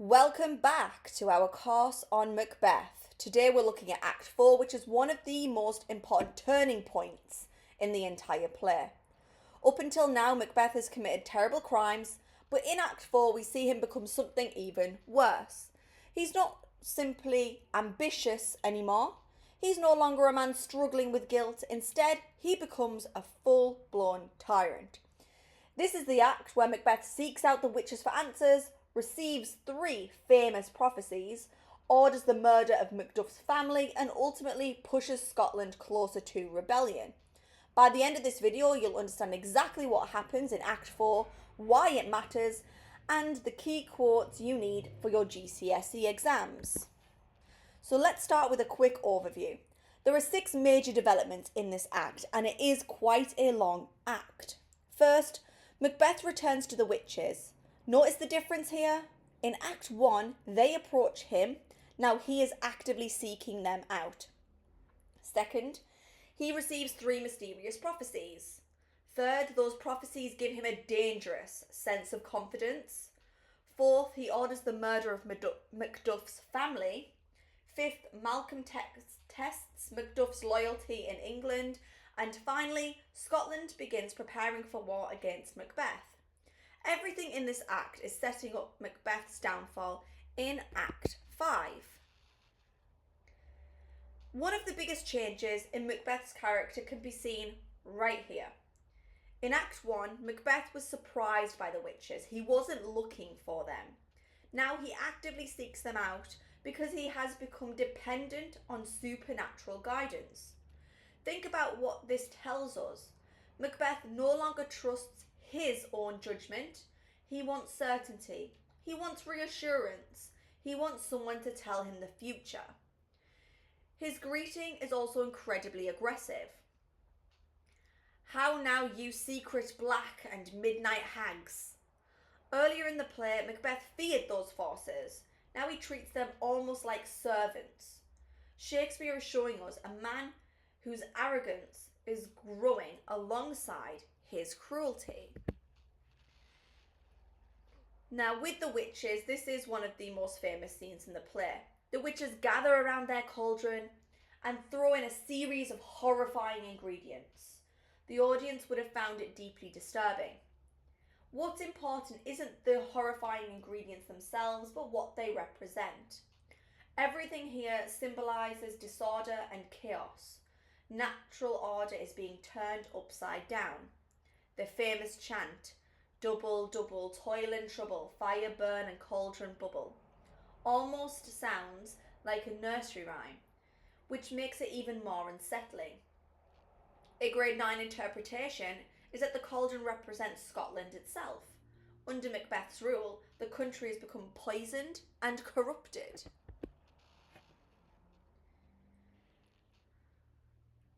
Welcome back to our course on Macbeth. Today we're looking at Act 4, which is one of the most important turning points in the entire play. Up until now, Macbeth has committed terrible crimes, but in Act 4 we see him become something even worse. He's not simply ambitious anymore. He's no longer a man struggling with guilt. Instead, he becomes a full-blown tyrant. This is the act where Macbeth seeks out the witches for answers, receives 3 famous prophecies, orders the murder of Macduff's family, and ultimately pushes Scotland closer to rebellion. By the end of this video, you'll understand exactly what happens in Act 4, why it matters, and the key quotes you need for your GCSE exams. So let's start with a quick overview. There are 6 major developments in this act, and it is quite a long act. First, Macbeth returns to the witches. Notice the difference here? In Act 1, they approach him. Now he is actively seeking them out. Second, he receives 3 mysterious prophecies. Third, those prophecies give him a dangerous sense of confidence. Fourth, he orders the murder of Macduff's family. Fifth, Malcolm tests Macduff's loyalty in England. And finally, Scotland begins preparing for war against Macbeth. Everything in this act is setting up Macbeth's downfall in Act 5. One of the biggest changes in Macbeth's character can be seen right here. In Act 1, Macbeth was surprised by the witches. He wasn't looking for them. Now he actively seeks them out because he has become dependent on supernatural guidance. Think about what this tells us. Macbeth no longer trusts his own judgment. He wants certainty. He wants reassurance. He wants someone to tell him the future. His greeting is also incredibly aggressive. How now, you secret black and midnight hags. Earlier in the play, Macbeth feared those forces. Now he treats them almost like servants. Shakespeare is showing us a man whose arrogance is growing alongside his cruelty. Now, with the witches, this is one of the most famous scenes in the play. The witches gather around their cauldron and throw in a series of horrifying ingredients. The audience would have found it deeply disturbing. What's important isn't the horrifying ingredients themselves, but what they represent. Everything here symbolises disorder and chaos. Natural order is being turned upside down. The famous chant, double, double, toil and trouble, fire burn and cauldron bubble, almost sounds like a nursery rhyme, which makes it even more unsettling. A grade 9 interpretation is that the cauldron represents Scotland itself. Under Macbeth's rule, the country has become poisoned and corrupted.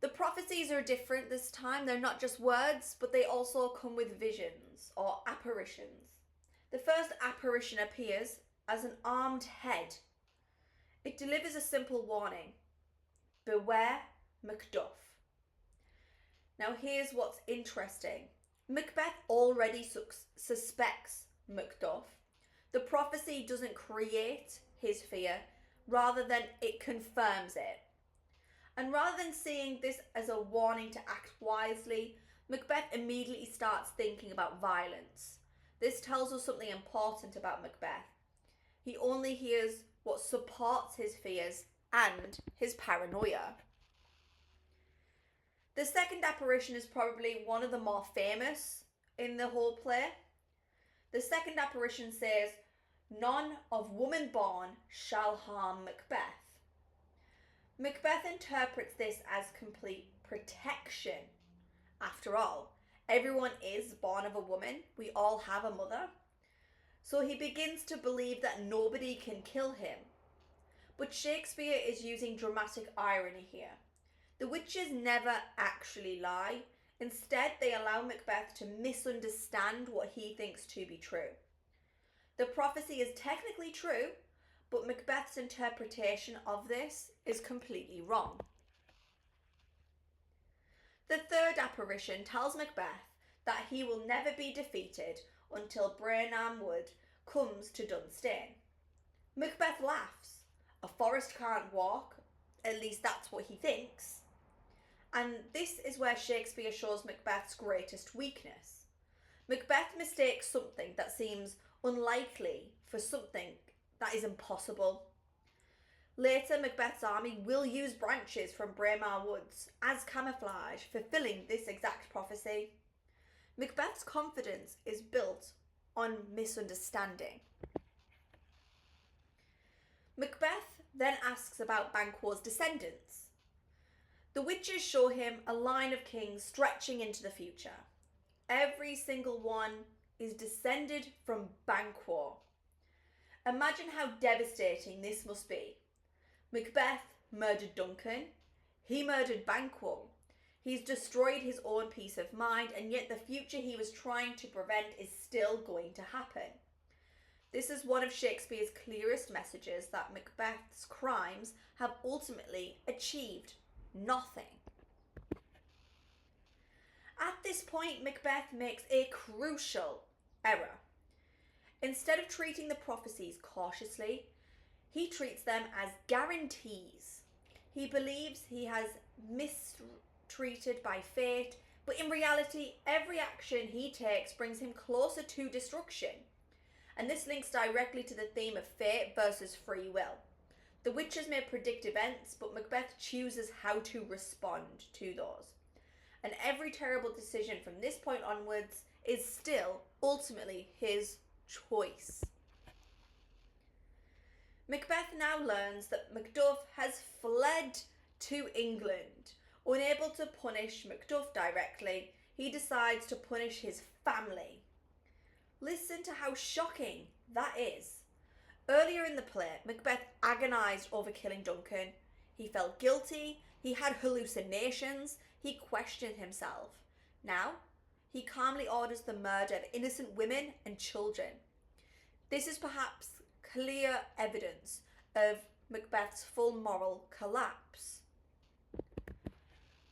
The prophecies are different this time. They're not just words, but they also come with visions or apparitions. The first apparition appears as an armed head. It delivers a simple warning. Beware Macduff. Now here's what's interesting. Macbeth already suspects Macduff. The prophecy doesn't create his fear, rather than it confirms it. And rather than seeing this as a warning to act wisely, Macbeth immediately starts thinking about violence. This tells us something important about Macbeth. He only hears what supports his fears and his paranoia. The second apparition is probably one of the more famous in the whole play. The second apparition says, "None of woman born shall harm Macbeth." Macbeth interprets this as complete protection. After all, everyone is born of a woman. We all have a mother. So he begins to believe that nobody can kill him. But Shakespeare is using dramatic irony here. The witches never actually lie. Instead, they allow Macbeth to misunderstand what he thinks to be true. The prophecy is technically true, but Macbeth's interpretation of this is completely wrong. The third apparition tells Macbeth that he will never be defeated until Branham Wood comes to Dunstane. Macbeth laughs. A forest can't walk, at least that's what he thinks. And this is where Shakespeare shows Macbeth's greatest weakness. Macbeth mistakes something that seems unlikely for something that is impossible. Later, Macbeth's army will use branches from Braemar Woods as camouflage, fulfilling this exact prophecy. Macbeth's confidence is built on misunderstanding. Macbeth then asks about Banquo's descendants. The witches show him a line of kings stretching into the future. Every single one is descended from Banquo. Imagine how devastating this must be. Macbeth murdered Duncan. He murdered Banquo. He's destroyed his own peace of mind, and yet the future he was trying to prevent is still going to happen. This is one of Shakespeare's clearest messages that Macbeth's crimes have ultimately achieved nothing. At this point, Macbeth makes a crucial error. Instead of treating the prophecies cautiously, he treats them as guarantees. He believes he has mistreated by fate, but in reality, every action he takes brings him closer to destruction. And this links directly to the theme of fate versus free will. The witches may predict events, but Macbeth chooses how to respond to those. And every terrible decision from this point onwards is still ultimately his choice. Macbeth now learns that Macduff has fled to England. Unable to punish Macduff directly, he decides to punish his family. Listen to how shocking that is. Earlier in the play, Macbeth agonised over killing Duncan. He felt guilty, he had hallucinations, he questioned himself. Now, he calmly orders the murder of innocent women and children. This is perhaps clear evidence of Macbeth's full moral collapse.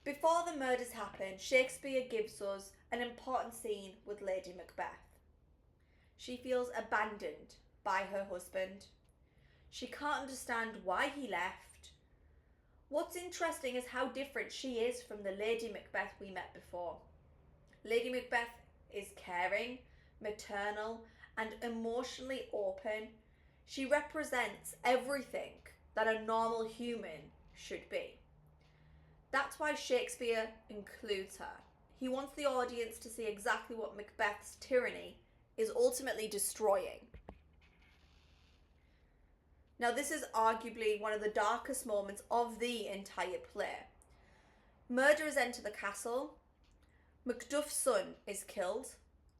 Before the murders happen, Shakespeare gives us an important scene with Lady Macbeth. She feels abandoned by her husband. She can't understand why he left. What's interesting is how different she is from the Lady Macbeth we met before. Lady Macbeth is caring, maternal, and emotionally open. She represents everything that a normal human should be. That's why Shakespeare includes her. He wants the audience to see exactly what Macbeth's tyranny is ultimately destroying. Now, this is arguably one of the darkest moments of the entire play. Murderers enter the castle. Macduff's son is killed.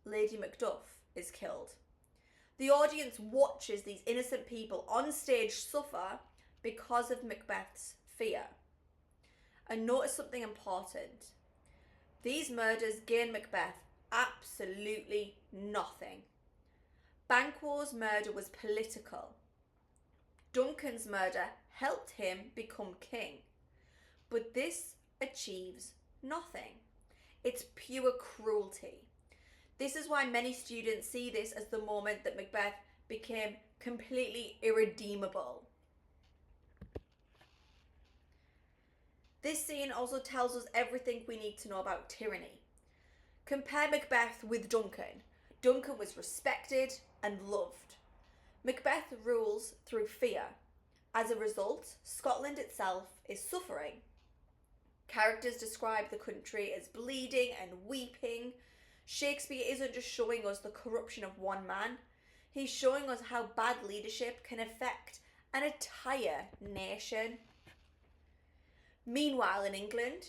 Lady Macduff is killed. The audience watches these innocent people on stage suffer because of Macbeth's fear. And notice something important. These murders gain Macbeth absolutely nothing. Banquo's murder was political. Duncan's murder helped him become king. But this achieves nothing. It's pure cruelty. This is why many students see this as the moment that Macbeth became completely irredeemable. This scene also tells us everything we need to know about tyranny. Compare Macbeth with Duncan. Duncan was respected and loved. Macbeth rules through fear. As a result, Scotland itself is suffering. Characters describe the country as bleeding and weeping. Shakespeare isn't just showing us the corruption of one man. He's showing us how bad leadership can affect an entire nation. Meanwhile, in England,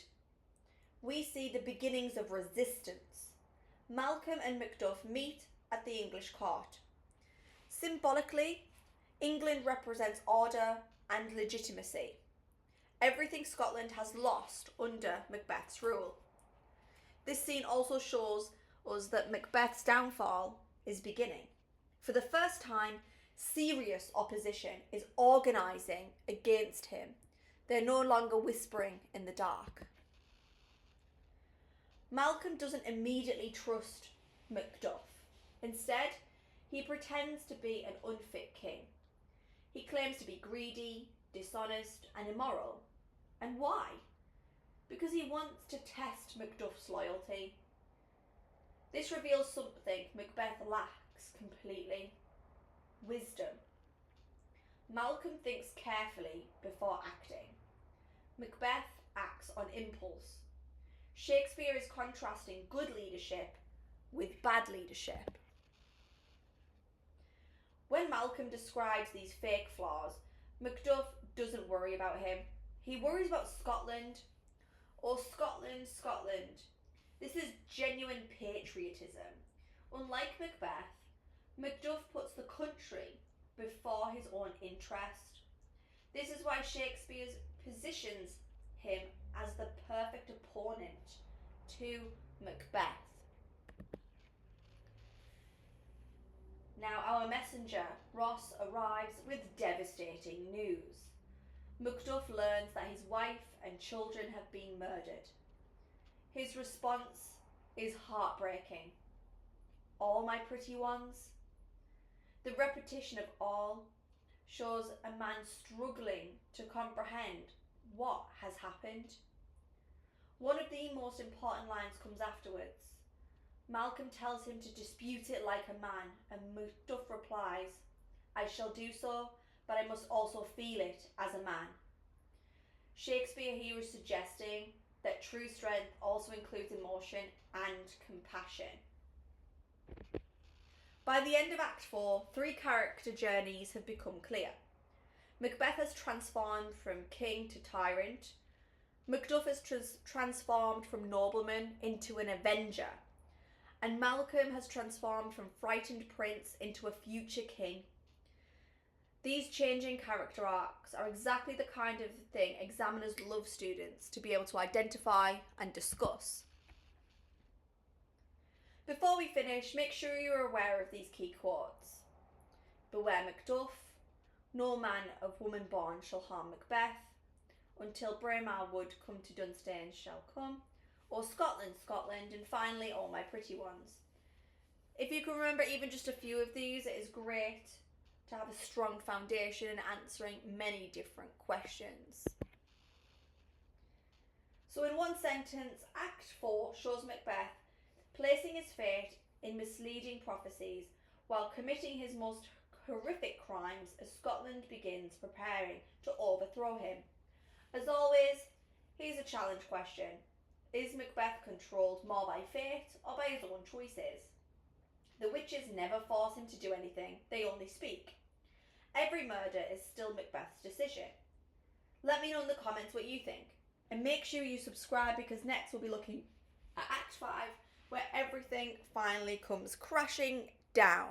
we see the beginnings of resistance. Malcolm and Macduff meet at the English court. Symbolically, England represents order and legitimacy. Everything Scotland has lost under Macbeth's rule. This scene also shows us that Macbeth's downfall is beginning. For the first time, serious opposition is organising against him. They're no longer whispering in the dark. Malcolm doesn't immediately trust Macduff. Instead, he pretends to be an unfit king. claims to be greedy, dishonest, and immoral. And why? Because he wants to test Macduff's loyalty. This reveals something Macbeth lacks completely: wisdom. Malcolm thinks carefully before acting. Macbeth acts on impulse. Shakespeare is contrasting good leadership with bad leadership. When Malcolm describes these fake flaws, Macduff doesn't worry about him. He worries about Scotland. Oh, Scotland, Scotland. This is genuine patriotism. Unlike Macbeth, Macduff puts the country before his own interest. This is why Shakespeare positions him as the perfect opponent to Macbeth. Now our messenger, Ross, arrives with devastating news. Macduff learns that his wife and children have been murdered. His response is heartbreaking. All my pretty ones? The repetition of all shows a man struggling to comprehend what has happened. One of the most important lines comes afterwards. Malcolm tells him to dispute it like a man, and Macduff replies, I shall do so, but I must also feel it as a man. Shakespeare here is suggesting that true strength also includes emotion and compassion. By the end of Act 4, 3 character journeys have become clear. Macbeth has transformed from king to tyrant. Macduff has transformed from nobleman into an avenger. And Malcolm has transformed from frightened prince into a future king. These changing character arcs are exactly the kind of thing examiners love students to be able to identify and discuss. Before we finish, make sure you're aware of these key quotes. Beware Macduff, no man of woman born shall harm Macbeth, until Braemar wood come to Dunstane shall come, or Scotland, Scotland, and finally, all my pretty ones. If you can remember even just a few of these, it is great to have a strong foundation in answering many different questions. So in one sentence, Act 4 shows Macbeth placing his fate in misleading prophecies while committing his most horrific crimes as Scotland begins preparing to overthrow him. As always, here's a challenge question. Is Macbeth controlled more by fate or by his own choices? The witches never force him to do anything, they only speak. Every murder is still Macbeth's decision. Let me know in the comments what you think. And make sure you subscribe, because next we'll be looking at Act 5, where everything finally comes crashing down.